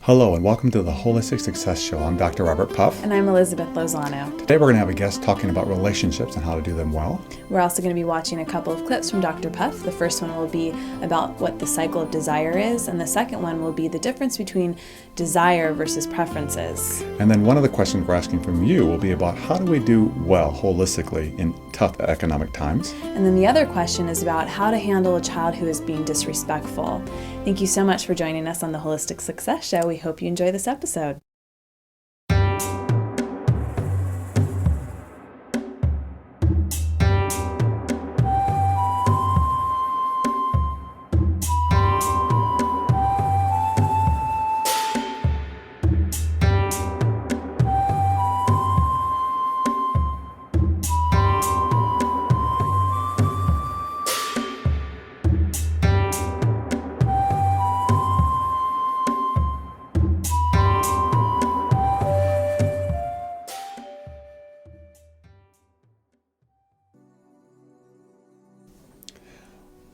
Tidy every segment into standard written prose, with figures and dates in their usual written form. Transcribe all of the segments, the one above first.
Hello and welcome to the Holistic Success Show. I'm Dr. Robert Puff. And I'm Elizabeth Lozano. Today we're going to have a guest talking about relationships and how to do them well. We're also going to be watching a couple of clips from Dr. Puff. The first one will be about what the cycle of desire is, and the second one will be the difference between desire versus preferences. And then one of the questions we're asking from you will be about how do we do well holistically in tough economic times. And then the other question is about how to handle a child who is being disrespectful. Thank you so much for joining us on the Holistic Success Show. We hope you enjoy this episode.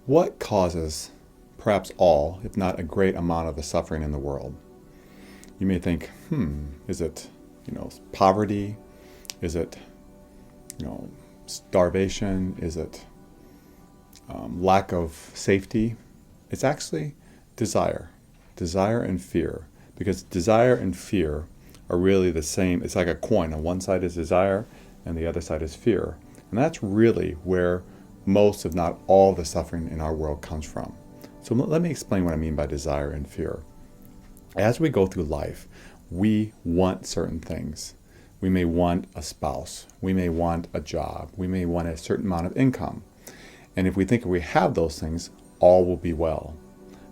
What causes perhaps all, if not a great amount of the suffering in the world? You may think, is it, poverty? Is it, starvation? Is it lack of safety? It's actually desire and fear, because desire and fear are really the same. It's like a coin. On one side is desire and the other side is fear. And that's really where most, if not all, the suffering in our world comes from. So let me explain what I mean by desire and fear. As we go through life, we want certain things. We may want a spouse. We may want a job. We may want a certain amount of income. And if we think if we have those things, all will be well.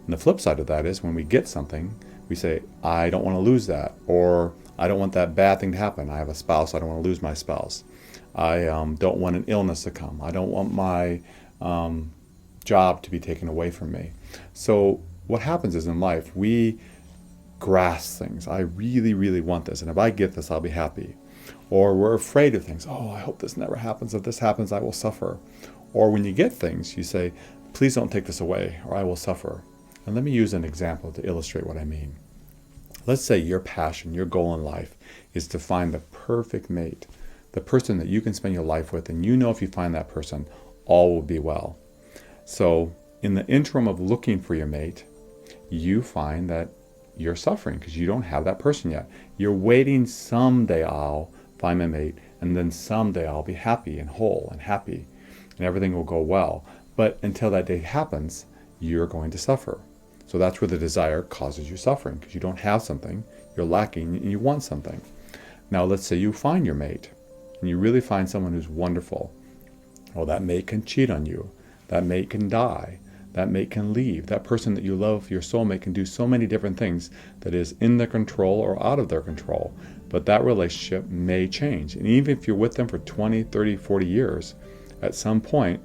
And the flip side of that is when we get something, we say, I don't want to lose that, or I don't want that bad thing to happen. I have a spouse, I don't want to lose my spouse. I don't want an illness to come. I don't want my job to be taken away from me. So what happens is in life, we grasp things. I really, really want this. And if I get this, I'll be happy. Or we're afraid of things. Oh, I hope this never happens. If this happens, I will suffer. Or when you get things, you say, please don't take this away or I will suffer. And let me use an example to illustrate what I mean. Let's say your passion, your goal in life is to find the perfect mate. The person that you can spend your life with, and if you find that person, all will be well. So in the interim of looking for your mate, you find that you're suffering because you don't have that person yet. You're waiting, someday I'll find my mate, and then someday I'll be happy and whole and happy, and everything will go well. But until that day happens, you're going to suffer. So that's where the desire causes you suffering, because you don't have something, you're lacking, and you want something. Now let's say you find your mate, and you really find someone who's wonderful. Well, that mate can cheat on you. That mate can die. That mate can leave. That person that you love, your soulmate, can do so many different things that is in their control or out of their control. But that relationship may change. And even if you're with them for 20, 30, 40 years, at some point,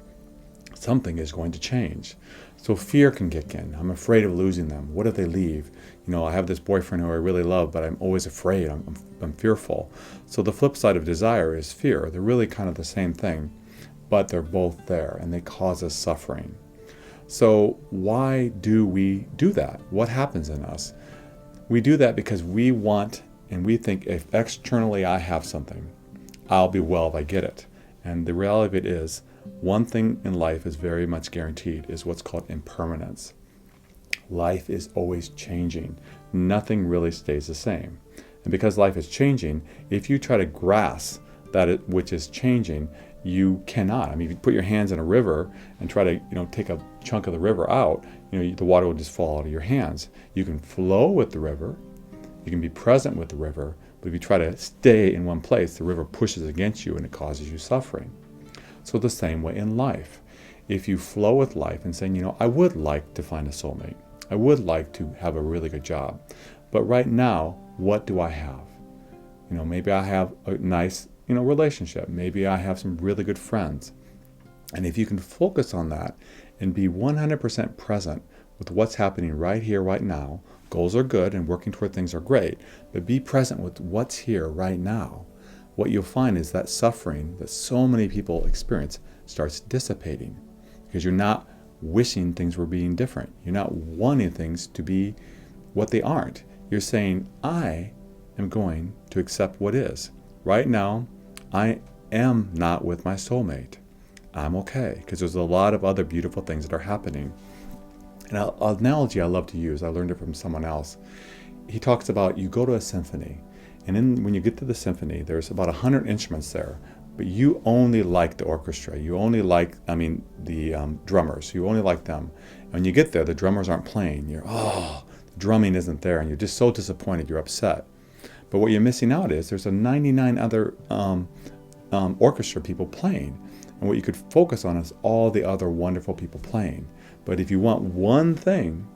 something is going to change. So fear can kick in. I'm afraid of losing them. What if they leave? I have this boyfriend who I really love, but I'm always afraid. I'm fearful. So the flip side of desire is fear. They're really kind of the same thing, but they're both there and they cause us suffering. So why do we do that? What happens in us? We do that because we want and we think if externally I have something, I'll be well if I get it. And the reality of it is, one thing in life is very much guaranteed, is what's called impermanence. Life is always changing. Nothing really stays the same. And because life is changing, if you try to grasp that which is changing, you cannot. I mean, if you put your hands in a river and try to, take a chunk of the river out, the water will just fall out of your hands. You can flow with the river. You can be present with the river. But if you try to stay in one place, the river pushes against you and it causes you suffering. So the same way in life. If you flow with life and saying, I would like to find a soulmate. I would like to have a really good job. But right now, what do I have? Maybe I have a nice, relationship. Maybe I have some really good friends. And if you can focus on that and be 100% present with what's happening right here, right now, goals are good and working toward things are great, but be present with what's here right now. What you'll find is that suffering that so many people experience starts dissipating because you're not wishing things were being different. You're not wanting things to be what they aren't. You're saying, I am going to accept what is. Right now, I am not with my soulmate. I'm okay, because there's a lot of other beautiful things that are happening. And an analogy I love to use, I learned it from someone else. He talks about you go to a symphony, and then when you get to the symphony, there's about 100 instruments there, but you only like the orchestra. You only like, the drummers. You only like them. And when you get there, the drummers aren't playing. The drumming isn't there, and you're just so disappointed. You're upset. But what you're missing out is there's a 99 other orchestra people playing, and what you could focus on is all the other wonderful people playing. But if you want one thing,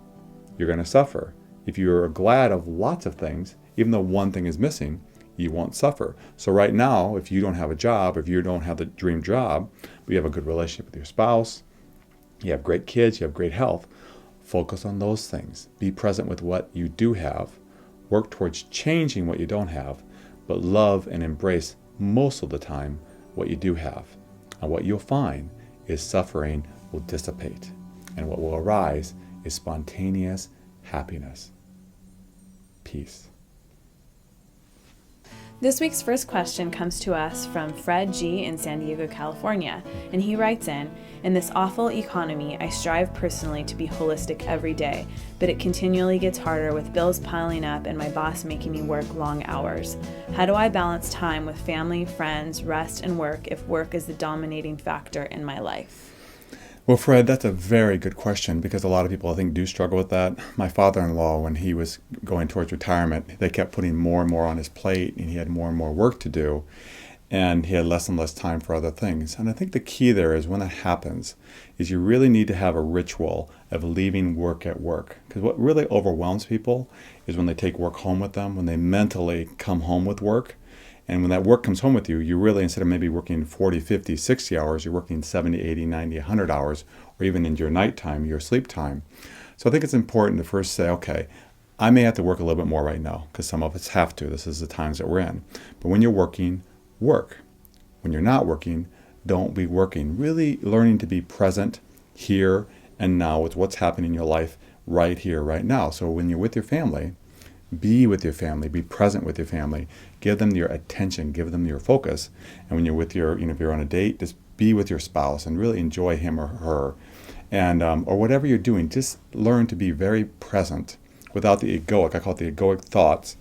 you're going to suffer. If you're glad of lots of things, even though one thing is missing, you won't suffer. So right now, if you don't have a job, if you don't have the dream job, but you have a good relationship with your spouse, you have great kids, you have great health, focus on those things. Be present with what you do have. Work towards changing what you don't have, but love and embrace most of the time what you do have. And what you'll find is suffering will dissipate. And what will arise is spontaneous happiness. Peace. This week's first question comes to us from Fred G. in San Diego, California, and he writes in this awful economy, I strive personally to be holistic every day, but it continually gets harder with bills piling up and my boss making me work long hours. How do I balance time with family, friends, rest, and work if work is the dominating factor in my life? Well, Fred, that's a very good question, because a lot of people, I think, do struggle with that. My father-in-law, when he was going towards retirement, they kept putting more and more on his plate, and he had more and more work to do, and he had less and less time for other things. And I think the key there is when that happens is you really need to have a ritual of leaving work at work. Because what really overwhelms people is when they take work home with them, when they mentally come home with work. And when that work comes home with you, you really, instead of maybe working 40, 50, 60 hours, you're working 70, 80, 90, 100 hours, or even in your nighttime, your sleep time. So I think it's important to first say, okay, I may have to work a little bit more right now, because some of us have to. This is the times that we're in. But when you're working, work. When you're not working, don't be working. Really learning to be present here and now with what's happening in your life right here, right now. So when you're with your family, be with your family, be present with your family, give them your attention, give them your focus. And when you're with if you're on a date, just be with your spouse and really enjoy him or her. And, or whatever you're doing, just learn to be very present without the egoic, I call it the egoic thoughts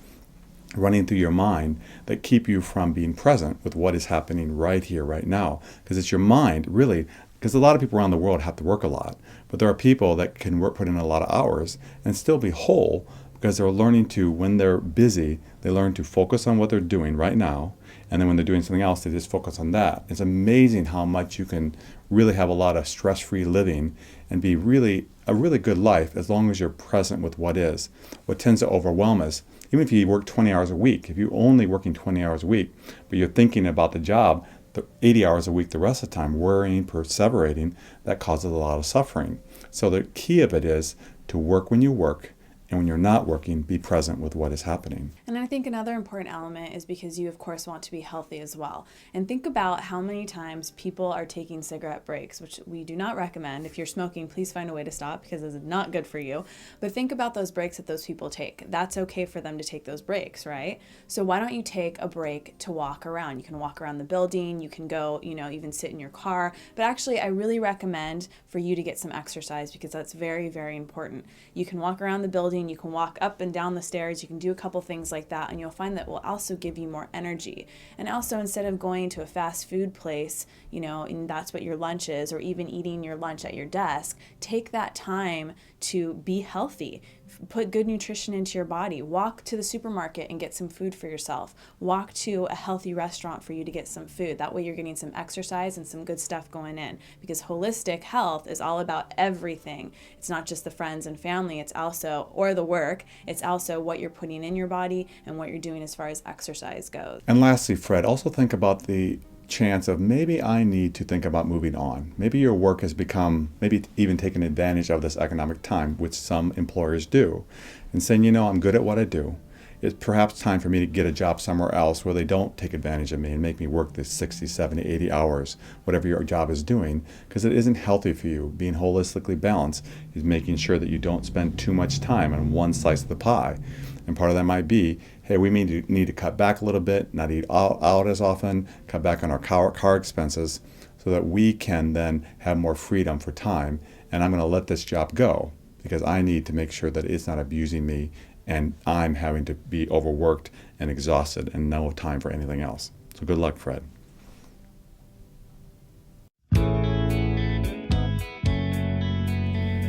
running through your mind that keep you from being present with what is happening right here, right now. Because it's your mind, really, because a lot of people around the world have to work a lot, but there are people that can put in a lot of hours and still be whole, because they're learning to, when they're busy, they learn to focus on what they're doing right now, and then when they're doing something else, they just focus on that. It's amazing how much you can really have a lot of stress-free living and be really a really good life as long as you're present with what is. What tends to overwhelm us, even if you work 20 hours a week, if you're only working 20 hours a week, but you're thinking about the job, the 80 hours a week the rest of the time, worrying, perseverating, that causes a lot of suffering. So the key of it is to work when you work, and when you're not working, be present with what is happening. And I think another important element is because you, of course, want to be healthy as well. And think about how many times people are taking cigarette breaks, which we do not recommend. If you're smoking, please find a way to stop, because it's not good for you. But think about those breaks that those people take. That's okay for them to take those breaks, right? So why don't you take a break to walk around? You can walk around the building. You can go, even sit in your car. But actually, I really recommend for you to get some exercise, because that's very, very important. You can walk around the building. You can walk up and down the stairs. You can do a couple things like that, and you'll find that will also give you more energy. And also, instead of going to a fast food place, and that's what your lunch is, or even eating your lunch at your desk, take that time to be healthy. Put good nutrition into your body. Walk to the supermarket and get some food for yourself. Walk to a healthy restaurant for you to get some food. That way you're getting some exercise and some good stuff going in, because holistic health is all about everything. It's not just the friends and family, it's also, or the work, it's also what you're putting in your body and what you're doing as far as exercise goes. And lastly, Fred, also think about the chance of maybe I need to think about moving on. Maybe your work has become, maybe even taken advantage of this economic time, which some employers do, and saying, I'm good at what I do. It's perhaps time for me to get a job somewhere else where they don't take advantage of me and make me work this 60, 70, 80 hours, whatever your job is doing, because it isn't healthy for you. Being holistically balanced is making sure that you don't spend too much time on one slice of the pie. And part of that might be, hey, we need to cut back a little bit, not eat out as often, cut back on our car expenses so that we can then have more freedom for time. And I'm going to let this job go because I need to make sure that it's not abusing me and I'm having to be overworked and exhausted and no time for anything else. So good luck, Fred.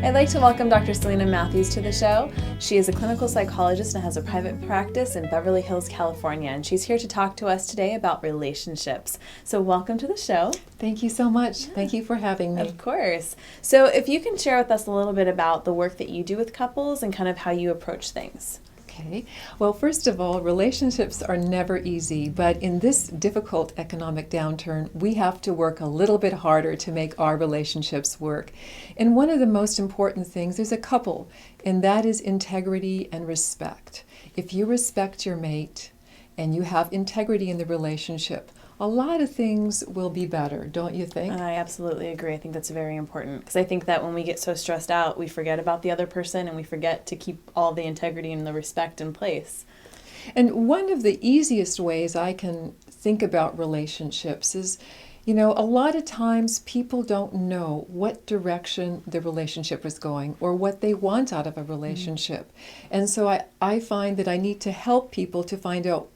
I'd like to welcome Dr. Selena Matthews to the show. She is a clinical psychologist and has a private practice in Beverly Hills, California, and she's here to talk to us today about relationships. So welcome to the show. Thank you so much. Thank you for having me. Of course. So if you can share with us a little bit about the work that you do with couples and kind of how you approach things. Okay. Well, first of all, relationships are never easy, but in this difficult economic downturn, we have to work a little bit harder to make our relationships work. And one of the most important things is a couple, and that is integrity and respect. If you respect your mate and you have integrity in the relationship, a lot of things will be better, don't you think? I absolutely agree. I think that's very important because I think that when we get so stressed out, we forget about the other person and we forget to keep all the integrity and the respect in place. And one of the easiest ways I can think about relationships is, a lot of times people don't know what direction the relationship is going or what they want out of a relationship. And so I find that I need to help people to find out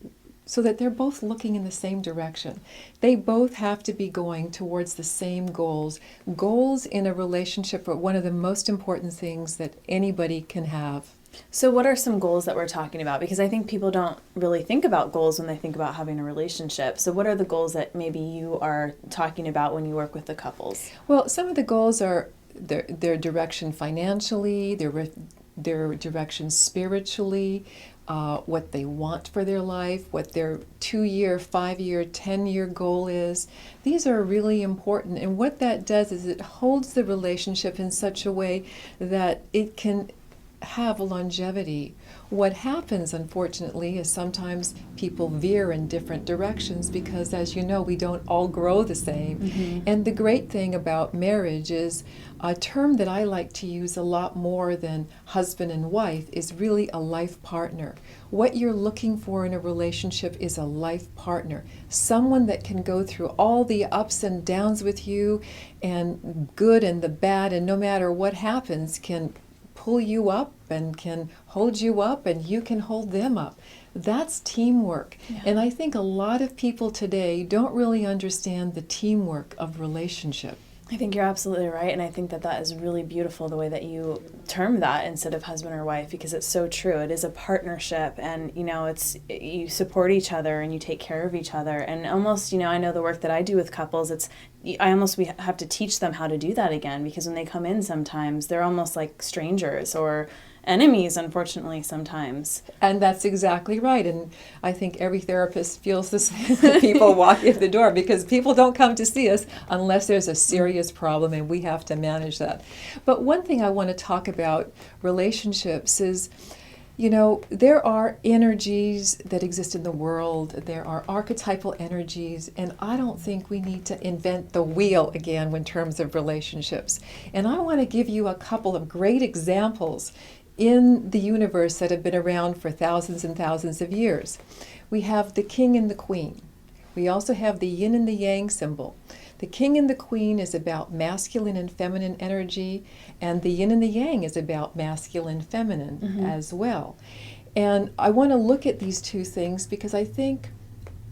so that they're both looking in the same direction. They both have to be going towards the same goals. Goals in a relationship are one of the most important things that anybody can have. So what are some goals that we're talking about? Because I think people don't really think about goals when they think about having a relationship. So what are the goals that maybe you are talking about when you work with the couples? Well, some of the goals are their direction financially, their direction spiritually, what they want for their life, what their 2-year, 5-year, 10-year goal is. These are really important. And what that does is it holds the relationship in such a way that it can have a longevity. What happens, unfortunately, is sometimes people veer in different directions because, as you know, we don't all grow the same. Mm-hmm. And the great thing about marriage is a term that I like to use a lot more than husband and wife is really a life partner. What you're looking for in a relationship is a life partner, someone that can go through all the ups and downs with you and good and the bad, and no matter what happens can pull you up and can hold you up and you can hold them up. That's teamwork. Yeah. And I think a lot of people today don't really understand the teamwork of relationship. I think you're absolutely right, and I think that is really beautiful the way that you term that instead of husband or wife, because it's so true. It is a partnership, and it's you support each other and you take care of each other, and almost I know the work that I do with couples, we have to teach them how to do that again, because when they come in sometimes they're almost like strangers or enemies, unfortunately, sometimes. And that's exactly right. And I think every therapist feels the same when people walk in the door, because people don't come to see us unless there's a serious problem and we have to manage that. But one thing I want to talk about relationships is, there are energies that exist in the world. There are archetypal energies, and I don't think we need to invent the wheel again in terms of relationships. And I want to give you a couple of great examples in the universe that have been around for thousands and thousands of years. We have the king and the queen. We also have the yin and the yang symbol. The king and the queen is about masculine and feminine energy, and the yin and the yang is about masculine and feminine as well. And I want to look at these two things because I think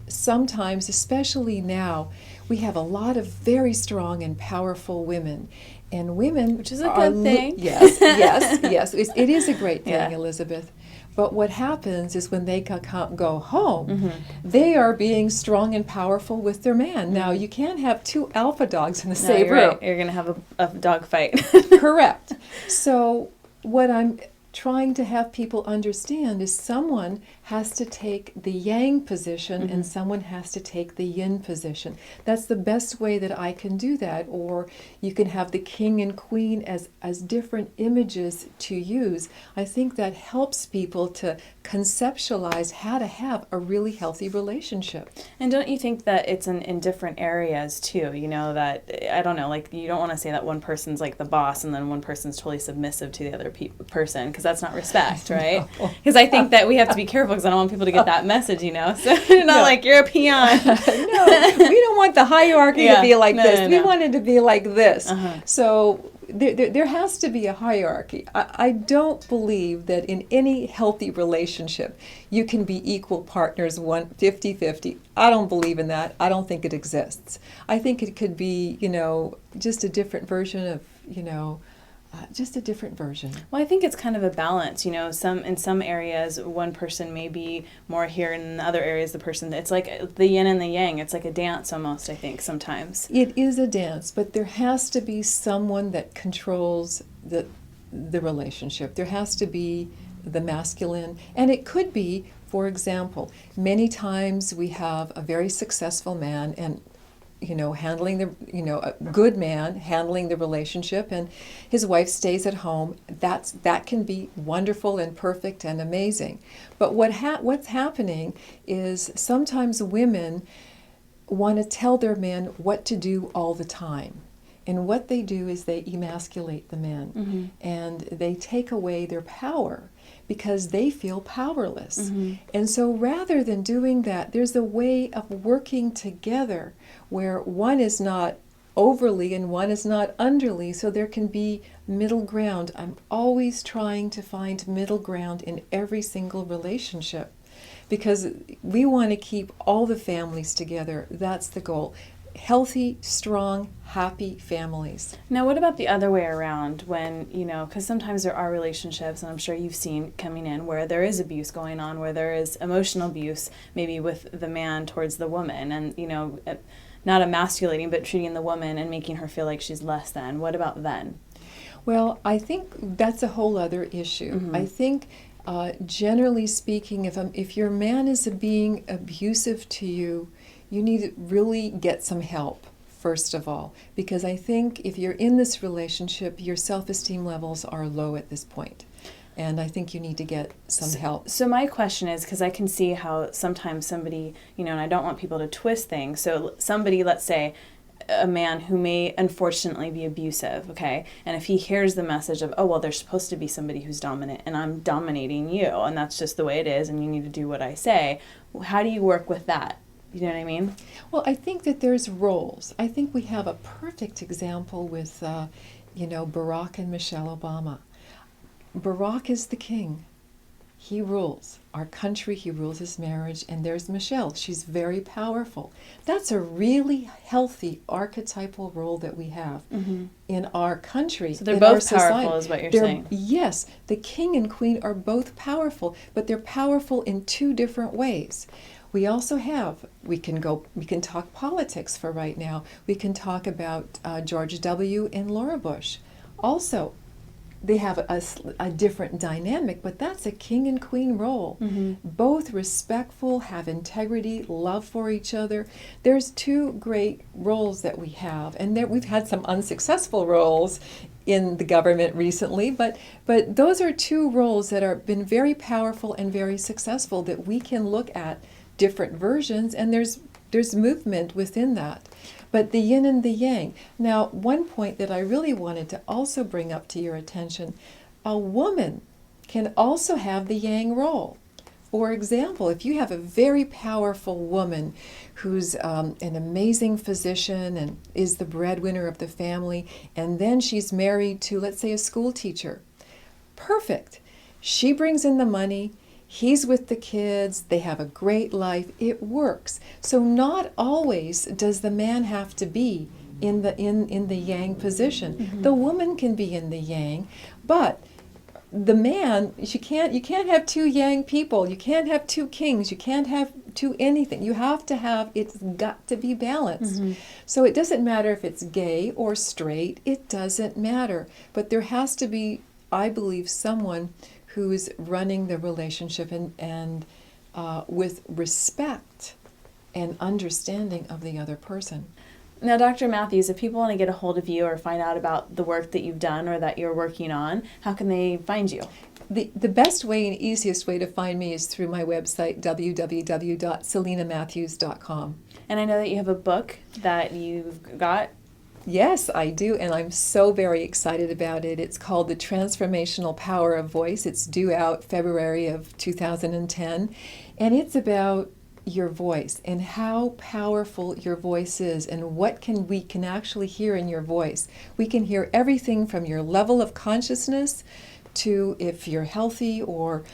sometimes, especially now, we have a lot of very strong and powerful women. And women, which is a good thing. Yes. It is a great thing, yeah. Elizabeth. But what happens is when they go home, they are being strong and powerful with their man. Now, you can't have two alpha dogs in the same room. Right. You're going to have a dog fight. Correct. So what I'm trying to have people understand is someone has to take the yang position and someone has to take the yin position. That's the best way that I can do that. Or you can have the king and queen as different images to use. I think that helps people to conceptualize how to have a really healthy relationship. And don't you think that it's in different areas too? That, I don't know, like you don't want to say that one person's like the boss and then one person's totally submissive to the other person, because that's not respect, right? Because I think that we have to be careful because I don't want people to get that message, you know. So not like you're a peon. No, we don't want the hierarchy to be like this. We want it to be like this. So there has to be a hierarchy. I don't believe that in any healthy relationship you can be equal partners 50-50. I don't believe in that. I don't think it exists. I think it could be, you know, just a different version of, you know, just a different version. Well, I think it's kind of a balance, you know. In some areas, one person may be more here, and in the other areas, the person. It's like the yin and the yang. It's like a dance almost. I think sometimes it is a dance, but there has to be someone that controls the relationship. There has to be the masculine, and it could be, for example, many times we have a very successful man and, you know, a good man handling the relationship, and his wife stays at home. That can be wonderful and perfect and amazing. But what's happening is sometimes women want to tell their men what to do all the time. And what they do is they emasculate the men, and they take away their power because they feel powerless. And so rather than doing that, there's a way of working together where one is not overly and one is not underly, so there can be middle ground. I'm always trying to find middle ground in every single relationship because we want to keep all the families together. That's the goal. Healthy, strong, happy families. Now, what about the other way around when, you know, because sometimes there are relationships, and I'm sure you've seen coming in, where there is abuse going on, where there is emotional abuse, maybe with the man towards the woman, and, you know, not emasculating, but treating the woman and making her feel like she's less than. What about then? Well, I think that's a whole other issue. I think, generally speaking, if your man is being abusive to you, you need to really get some help, first of all, because I think if you're in this relationship, your self-esteem levels are low at this point, and I think you need to get some help. So my question is, because I can see how sometimes somebody, you know, and I don't want people to twist things, so somebody, let's say, a man who may unfortunately be abusive, okay, and if he hears the message of, oh, well, there's supposed to be somebody who's dominant, and I'm dominating you, and that's just the way it is, and you need to do what I say, how do you work with that? You know what I mean? Well, I think that there's roles. I think we have a perfect example with, Barack and Michelle Obama. Barack is the king. He rules our country, he rules his marriage, and there's Michelle. She's very powerful. That's a really healthy archetypal role that we have in our country. So they're both powerful is what you're saying. Yes, the king and queen are both powerful, but they're powerful in two different ways. We also we can talk politics for right now. We can talk about George W. and Laura Bush. Also, they have a different dynamic, but that's a king and queen role. Both respectful, have integrity, love for each other. There's two great roles that we have, and we've had some unsuccessful roles in the government recently, but those are two roles that have been very powerful and very successful that we can look at different versions, and there's movement within that. But the yin and the yang. Now, one point that I really wanted to also bring up to your attention, a woman can also have the yang role. For example, if you have a very powerful woman who's an amazing physician and is the breadwinner of the family, and then she's married to, let's say, a school teacher, perfect. She brings in the money. He's with the kids, they have a great life, it works. So not always does the man have to be in the yang position. The woman can be in the yang, but the man, you can't have two yang people, you can't have two kings, you can't have two anything. You have to have, it's got to be balanced. So it doesn't matter if it's gay or straight, it doesn't matter. But there has to be, I believe, someone who is running the relationship and with respect and understanding of the other person. Now, Dr. Matthews, if people want to get a hold of you or find out about the work that you've done or that you're working on, how can they find you? The best way and easiest way to find me is through my website, www.selinamatthews.com. And I know that you have a book that you've got. Yes, I do, and I'm so very excited about it. It's called The Transformational Power of Voice. It's due out February of 2010, and it's about your voice and how powerful your voice is and what we can actually hear in your voice. We can hear everything from your level of consciousness to if you're healthy, or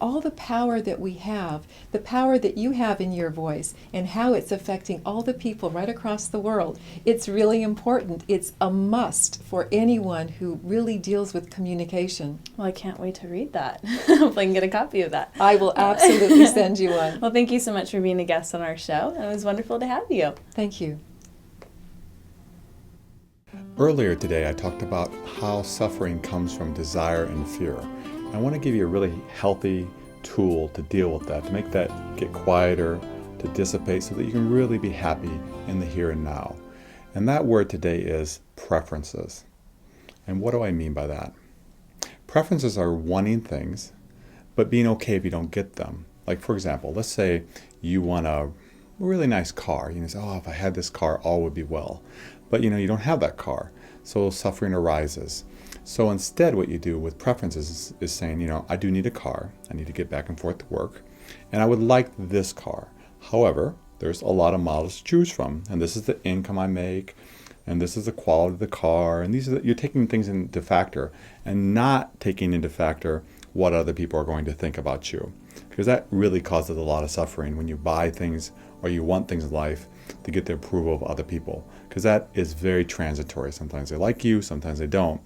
all the power that we have, the power that you have in your voice, and how it's affecting all the people right across the world. It's really important. It's a must for anyone who really deals with communication. Well, I can't wait to read that. Hopefully I can get a copy of that. I will absolutely send you one. Well, thank you so much for being a guest on our show. It was wonderful to have you. Thank you. Earlier today, I talked about how suffering comes from desire and fear. I want to give you a really healthy tool to deal with that, to make that get quieter, to dissipate, so that you can really be happy in the here and now. And that word today is preferences. And what do I mean by that? Preferences are wanting things, but being okay if you don't get them. Like, for example, let's say you want a really nice car. You say, oh, if I had this car, all would be well. But you don't have that car, so suffering arises. So instead, what you do with preferences is saying, I do need a car. I need to get back and forth to work, and I would like this car. However, there's a lot of models to choose from, and this is the income I make, and this is the quality of the car, and you're taking things into factor and not taking into factor what other people are going to think about you, because that really causes a lot of suffering when you buy things or you want things in life to get the approval of other people, because that is very transitory. Sometimes they like you, sometimes they don't.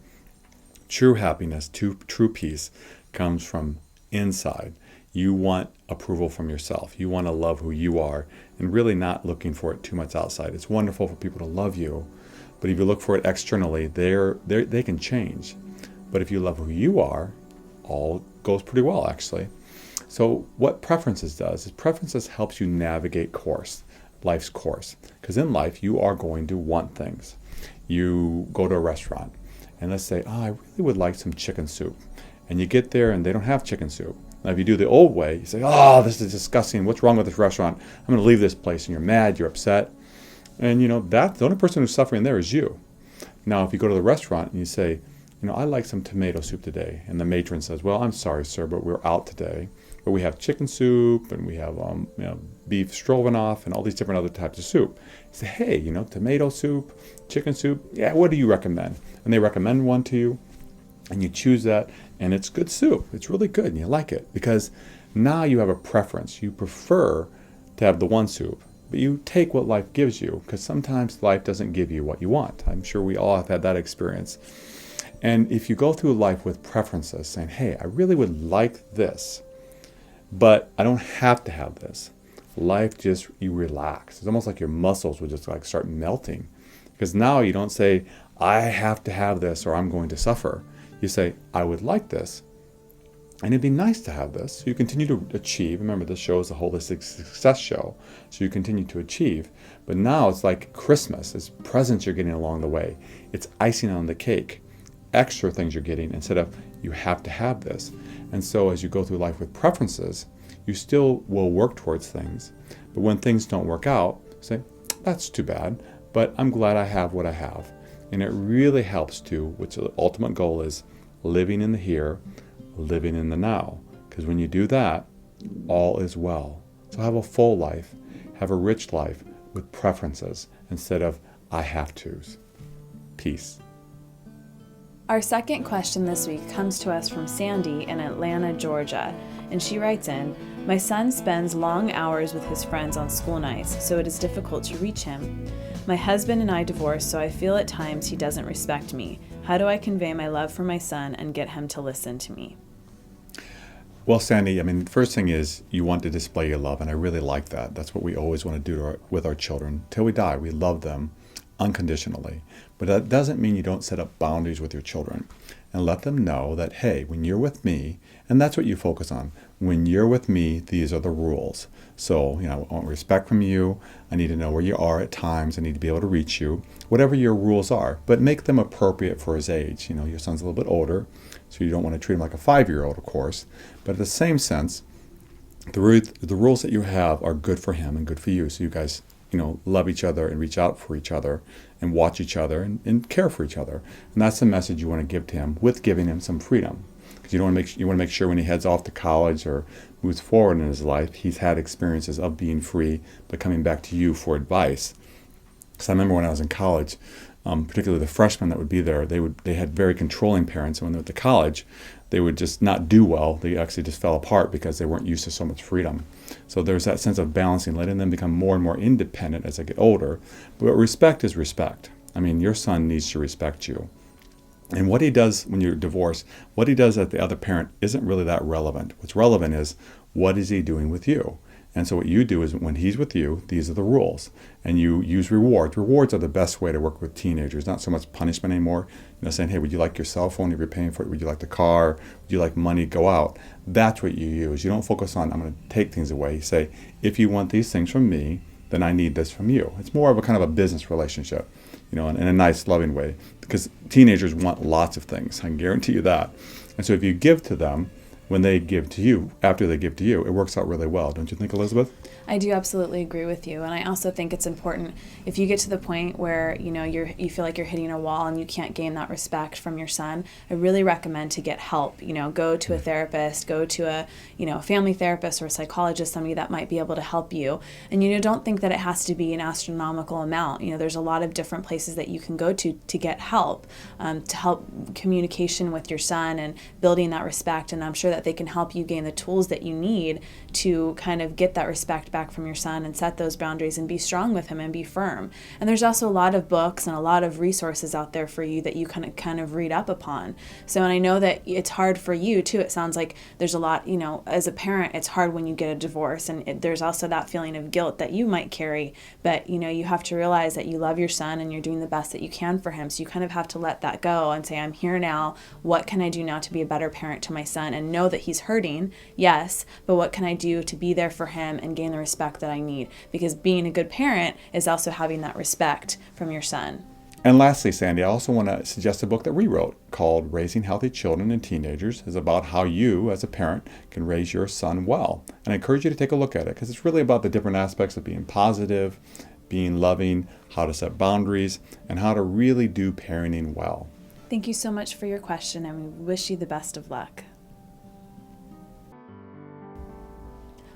True happiness, true peace comes from inside. You want approval from yourself. You want to love who you are and really not looking for it too much outside. It's wonderful for people to love you, but if you look for it externally, they can change. But if you love who you are, all goes pretty well, actually. So what preferences does is preferences helps you navigate life's course. Because in life, you are going to want things. You go to a restaurant, and let's say, I really would like some chicken soup. And you get there, and they don't have chicken soup. Now, if you do the old way, you say, oh, this is disgusting. What's wrong with this restaurant? I'm going to leave this place. And you're mad, you're upset. And, that's the only person who's suffering there is you. Now, if you go to the restaurant and you say, I like some tomato soup today. And the matron says, well, I'm sorry, sir, but we're out today. But we have chicken soup, and we have beef stroganoff, and all these different other types of soup. You say, hey, tomato soup, chicken soup, yeah, what do you recommend? And they recommend one to you, and you choose that, and it's good soup. It's really good, and you like it, because now you have a preference. You prefer to have the one soup, but you take what life gives you, because sometimes life doesn't give you what you want. I'm sure we all have had that experience. And if you go through life with preferences, saying, hey, I really would like this, but I don't have to have this. Life you relax. It's almost like your muscles would just start melting. Because now you don't say, I have to have this or I'm going to suffer. You say, I would like this. And it'd be nice to have this. So you continue to achieve. Remember, this show is a holistic success show. So you continue to achieve. But now it's like Christmas. It's presents you're getting along the way. It's icing on the cake. Extra things you're getting instead of you have to have this. And so as you go through life with preferences, you still will work towards things. But when things don't work out, say, that's too bad, but I'm glad I have what I have. And it really helps which the ultimate goal is living in the here, living in the now. Because when you do that, all is well. So have a full life, have a rich life with preferences instead of I have to's. Peace. Our second question this week comes to us from Sandy in Atlanta, Georgia, and she writes in, my son spends long hours with his friends on school nights, so it is difficult to reach him. My husband and I divorced, so I feel at times he doesn't respect me. How do I convey my love for my son and get him to listen to me? Well, Sandy, the first thing is you want to display your love, and I really like that. That's what we always want to do with our children. Till we die, we love them unconditionally. But that doesn't mean you don't set up boundaries with your children and let them know that, hey, when you're with me, and that's what you focus on, when you're with me, these are the rules. So, I want respect from you. I need to know where you are at times. I need to be able to reach you, whatever your rules are, but make them appropriate for his age. Your son's a little bit older, so you don't want to treat him like a 5-year-old, of course. But in the same sense, the rules that you have are good for him and good for you. So you guys love each other and reach out for each other and watch each other and care for each other. And that's the message you want to give to him, with giving him some freedom. Because you want to make sure when he heads off to college or moves forward in his life, he's had experiences of being free, but coming back to you for advice. Because I remember when I was in college, particularly the freshmen that would be there, they had very controlling parents, and when they went to college, they would just not do well. They actually just fell apart because they weren't used to so much freedom. So there's that sense of balancing, letting them become more and more independent as they get older. But respect is respect. I mean, your son needs to respect you. And what he does when you're divorced, what he does at the other parent isn't really that relevant. What's relevant is, what is he doing with you? And so what you do is, when he's with you, these are the rules. And you use rewards. Rewards are the best way to work with teenagers, not so much punishment anymore. Saying, hey, would you like your cell phone if you're paying for it? Would you like the car? Would you like money? Go out. That's what you use. You don't focus on, I'm going to take things away. You say, if you want these things from me, then I need this from you. It's more of a kind of a business relationship, in a nice, loving way. Because teenagers want lots of things. I can guarantee you that. And so if you give to them, when they give to you, after they give to you, it works out really well. Don't you think, Elizabeth? I do absolutely agree with you. And I also think it's important, if you get to the point where, you feel like you're hitting a wall and you can't gain that respect from your son, I really recommend to get help. Go to a therapist, go to a family therapist or a psychologist, somebody that might be able to help you. And, don't think that it has to be an astronomical amount. There's a lot of different places that you can go to get help, to help communication with your son and building that respect. And I'm sure that they can help you gain the tools that you need to kind of get that respect back from your son and set those boundaries and be strong with him and be firm. And there's also a lot of books and a lot of resources out there for you that you can kind of read up upon. So, and I know that it's hard for you too. It sounds like there's a lot, as a parent, it's hard when you get a divorce, and there's also that feeling of guilt that you might carry. But, you have to realize that you love your son and you're doing the best that you can for him. So you kind of have to let that go and say, I'm here now. What can I do now to be a better parent to my son? And know that he's hurting, yes, but what can I do to be there for him and gain the respect that I need? Because being a good parent is also having that respect from your son. And lastly, Sandy, I also want to suggest a book that we wrote called Raising Healthy Children and Teenagers. It's about how you, as a parent, can raise your son well. And I encourage you to take a look at it, because it's really about the different aspects of being positive, being loving, how to set boundaries, and how to really do parenting well. Thank you so much for your question, and we wish you the best of luck.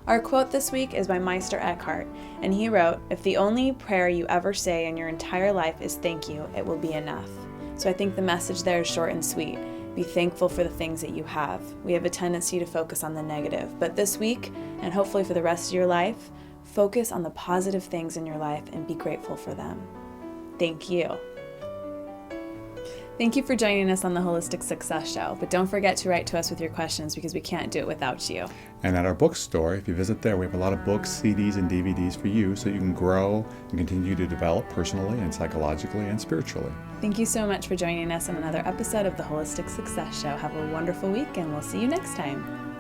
Our quote this week is by Meister Eckhart, and he wrote, "If the only prayer you ever say in your entire life is thank you, it will be enough." So I think the message there is short and sweet. Be thankful for the things that you have. We have a tendency to focus on the negative, but this week, and hopefully for the rest of your life, focus on the positive things in your life and be grateful for them. Thank you. Thank you for joining us on the Holistic Success Show, but don't forget to write to us with your questions, because we can't do it without you. And at our bookstore, if you visit there, we have a lot of books, CDs, and DVDs for you, so you can grow and continue to develop personally and psychologically and spiritually. Thank you so much for joining us on another episode of the Holistic Success Show. Have a wonderful week, and we'll see you next time.